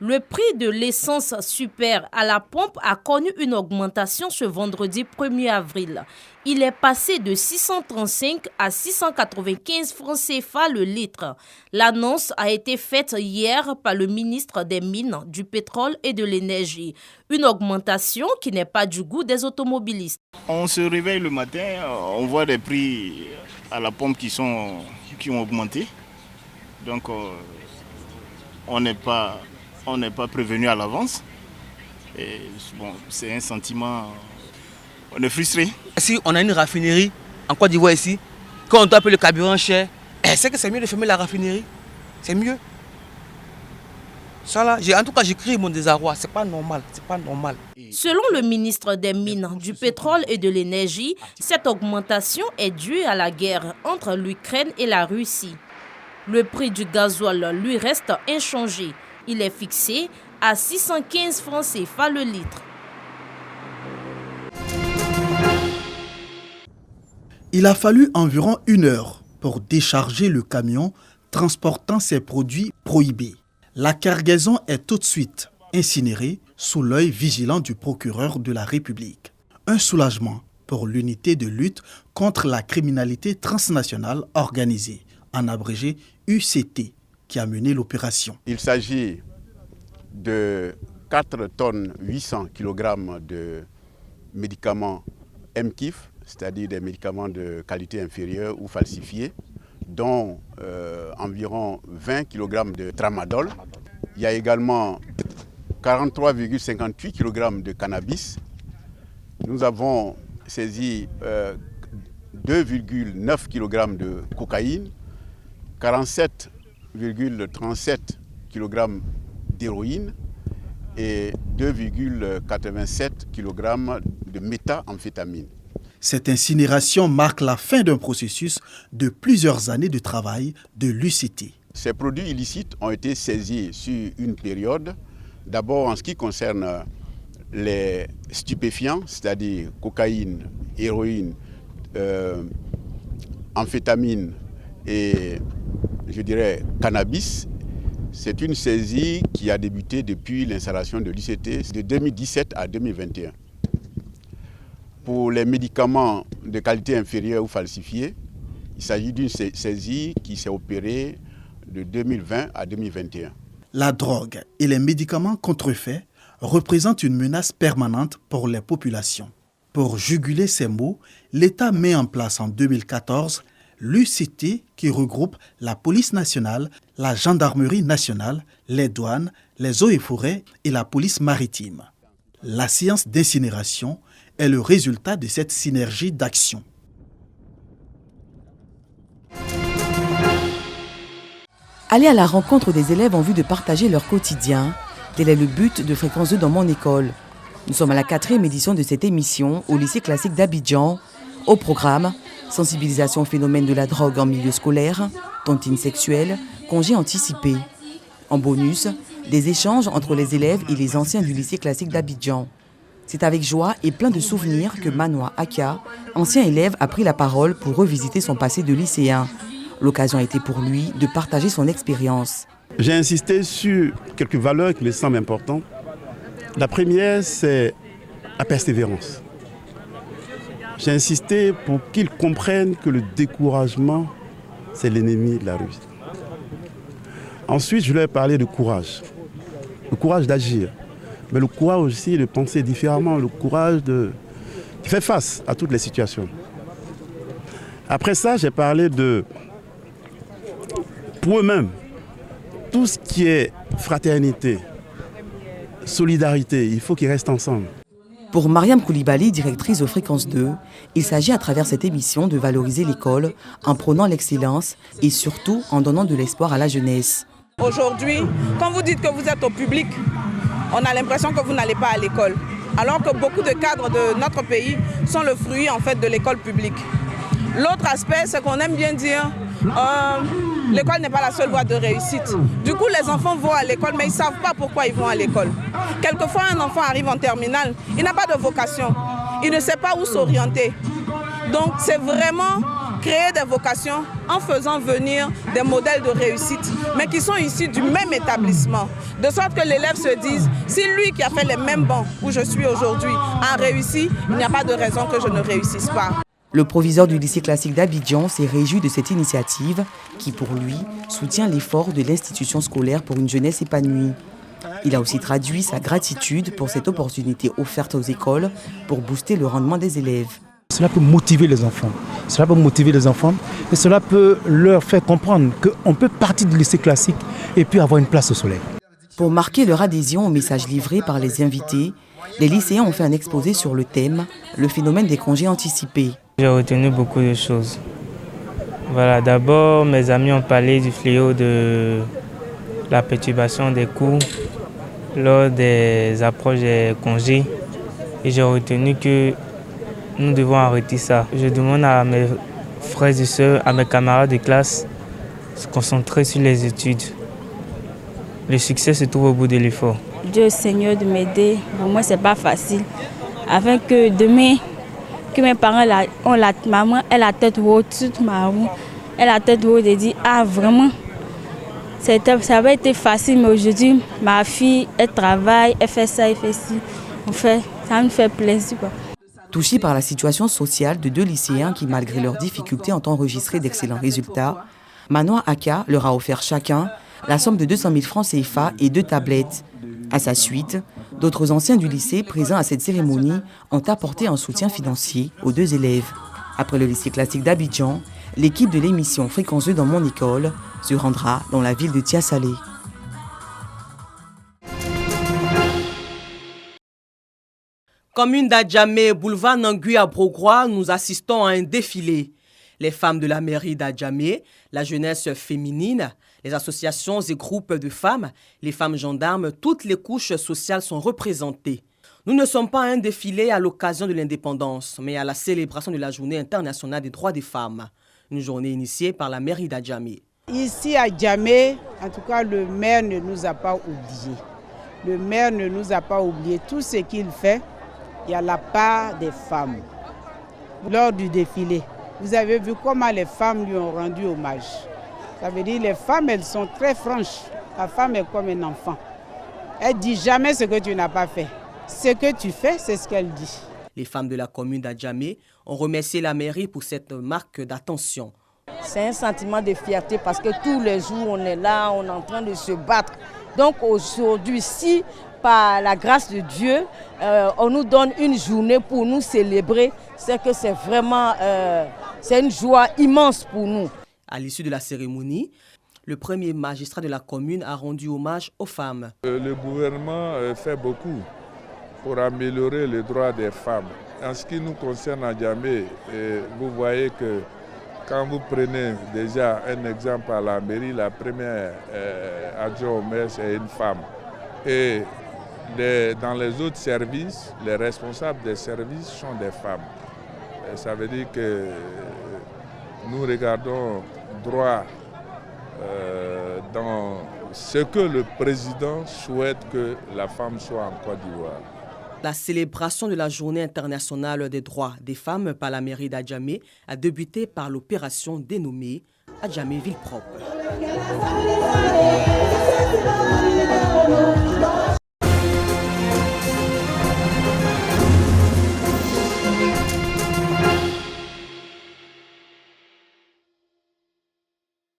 Le prix de l'essence super à la pompe a connu une augmentation ce vendredi 1er avril. Il est passé de 635 à 695 francs CFA le litre. L'annonce a été faite hier par le ministre des Mines, du Pétrole et de l'Énergie. Une augmentation qui n'est pas du goût des automobilistes. On se réveille le matin, on voit des prix à la pompe qui ont augmenté. Donc on n'est pas prévenu à l'avance. Et bon, c'est un sentiment, on est frustré. Si on a une raffinerie en Côte d'Ivoire ici, quand on doit payer le carburant cher, c'est que c'est mieux de fermer la raffinerie. C'est mieux. Ça là, en tout cas, j'écris mon désarroi. C'est pas normal. Selon le ministre des Mines, du Pétrole et de l'Énergie, cette augmentation est due à la guerre entre l'Ukraine et la Russie. Le prix du gasoil lui reste inchangé. Il est fixé à 615 francs CFA le litre. Il a fallu environ 1 heure pour décharger le camion transportant ces produits prohibés. La cargaison est tout de suite incinérée sous l'œil vigilant du procureur de la République. Un soulagement pour l'unité de lutte contre la criminalité transnationale organisée, en abrégé UCT, qui a mené l'opération. Il s'agit de 4 tonnes 800 kg de médicaments MKIF, c'est-à-dire des médicaments de qualité inférieure ou falsifiés, dont environ 20 kg de tramadol. Il y a également 43,58 kg de cannabis. Nous avons saisi 2,9 kg de cocaïne, 47,37 kg d'héroïne et 2,87 kg de méthamphétamine. Cette incinération marque la fin d'un processus de plusieurs années de travail de l'UCT. Ces produits illicites ont été saisis sur une période. D'abord en ce qui concerne les stupéfiants, c'est-à-dire cocaïne, héroïne, amphétamine et je dirais cannabis. C'est une saisie qui a débuté depuis l'installation de l'UCT de 2017 à 2021. Pour les médicaments de qualité inférieure ou falsifiés, il s'agit d'une saisie qui s'est opérée de 2020 à 2021. La drogue et les médicaments contrefaits représentent une menace permanente pour les populations. Pour juguler ces maux, l'État met en place en 2014 l'UCT qui regroupe la police nationale, la gendarmerie nationale, les douanes, les eaux et forêts et la police maritime. La séance d'incinération est le résultat de cette synergie d'action. Aller à la rencontre des élèves en vue de partager leur quotidien, tel est le but de Fréquence 2 dans mon école. Nous sommes à la 4e édition de cette émission au lycée classique d'Abidjan. Au programme, sensibilisation au phénomène de la drogue en milieu scolaire, tontine sexuelle, congés anticipés. En bonus, des échanges entre les élèves et les anciens du lycée classique d'Abidjan. C'est avec joie et plein de souvenirs que Manoa Akia, ancien élève, a pris la parole pour revisiter son passé de lycéen. L'occasion a été pour lui de partager son expérience. J'ai insisté sur quelques valeurs qui me semblent importantes. La première, c'est la persévérance. J'ai insisté pour qu'ils comprennent que le découragement, c'est l'ennemi de la réussite. Ensuite, je leur ai parlé de courage. Le courage d'agir, mais le courage aussi de penser différemment, le courage de faire face à toutes les situations. Après ça, j'ai parlé de, pour eux-mêmes, tout ce qui est fraternité, solidarité, il faut qu'ils restent ensemble. Pour Mariam Koulibaly, directrice de Fréquence 2, il s'agit à travers cette émission de valoriser l'école en prônant l'excellence et surtout en donnant de l'espoir à la jeunesse. Aujourd'hui, quand vous dites que vous êtes au public, on a l'impression que vous n'allez pas à l'école. Alors que beaucoup de cadres de notre pays sont le fruit en fait de l'école publique. L'autre aspect, c'est qu'on aime bien dire l'école n'est pas la seule voie de réussite. Du coup, les enfants vont à l'école, mais ils ne savent pas pourquoi ils vont à l'école. Quelquefois, un enfant arrive en terminale, il n'a pas de vocation, il ne sait pas où s'orienter. Donc, c'est vraiment créer des vocations en faisant venir des modèles de réussite, mais qui sont issus du même établissement. De sorte que l'élève se dise, si lui qui a fait les mêmes bancs où je suis aujourd'hui a réussi, il n'y a pas de raison que je ne réussisse pas. Le proviseur du lycée classique d'Abidjan s'est réjoui de cette initiative qui, pour lui, soutient l'effort de l'institution scolaire pour une jeunesse épanouie. Il a aussi traduit sa gratitude pour cette opportunité offerte aux écoles pour booster le rendement des élèves. Cela peut motiver les enfants. Cela peut motiver les enfants et cela peut leur faire comprendre qu'on peut partir du lycée classique et puis avoir une place au soleil. Pour marquer leur adhésion au message livré par les invités, les lycéens ont fait un exposé sur le thème « Le phénomène des congés anticipés ». J'ai retenu beaucoup de choses. Voilà, d'abord, mes amis ont parlé du fléau de la perturbation des cours lors des approches des congés. Et j'ai retenu que nous devons arrêter ça. Je demande à mes frères et sœurs, à mes camarades de classe, de se concentrer sur les études. Le succès se trouve au bout de l'effort. Dieu Seigneur de m'aider, pour moi c'est pas facile. Afin que demain, que mes parents ont la maman, elle a la tête haute, toute ma roue, elle a la tête haute et dit ah vraiment, ça avait été facile, mais aujourd'hui ma fille, elle travaille, elle fait ça, elle fait ci. En fait, ça me fait plaisir. Touchés par la situation sociale de deux lycéens qui, malgré leurs difficultés, ont enregistré d'excellents résultats, Manoa Aka leur a offert chacun la somme de 200 000 francs CFA et 2 tablettes. À sa suite, d'autres anciens du lycée présents à cette cérémonie ont apporté un soutien financier aux 2 élèves. Après le lycée classique d'Abidjan, l'équipe de l'émission Fréquence 2 dans mon école se rendra dans la ville de Tia-Salé. Commune d'Adjamé, boulevard Nangui à Brogua, nous assistons à un défilé. Les femmes de la mairie d'Adjamé, la jeunesse féminine, les associations et groupes de femmes, les femmes gendarmes, toutes les couches sociales sont représentées. Nous ne sommes pas à un défilé à l'occasion de l'indépendance, mais à la célébration de la Journée internationale des droits des femmes. Une journée initiée par la mairie d'Adjamé. Ici à Adjamé, en tout cas, le maire ne nous a pas oubliés. Le maire ne nous a pas oubliés. Tout ce qu'il fait, il y a la part des femmes. Lors du défilé, vous avez vu comment les femmes lui ont rendu hommage. Ça veut dire que les femmes, elles sont très franches. La femme est comme un enfant. Elle ne dit jamais ce que tu n'as pas fait. Ce que tu fais, c'est ce qu'elle dit. Les femmes de la commune d'Adjamé ont remercié la mairie pour cette marque d'attention. C'est un sentiment de fierté parce que tous les jours, on est là, on est en train de se battre. Donc aujourd'hui, si par la grâce de Dieu, on nous donne une journée pour nous célébrer, c'est que c'est vraiment c'est une joie immense pour nous. À l'issue de la cérémonie, le premier magistrat de la commune a rendu hommage aux femmes. Le gouvernement fait beaucoup pour améliorer les droits des femmes. En ce qui nous concerne à Adjamé, vous voyez que quand vous prenez déjà un exemple à la mairie, la première adjointe au maire, c'est une femme. Et dans les autres services, les responsables des services sont des femmes. Et ça veut dire que nous regardons droit dans ce que le président souhaite que la femme soit en Côte d'Ivoire. La célébration de la Journée internationale des droits des femmes par la mairie d'Adjamé a débuté par l'opération dénommée Adjamé Ville Propre.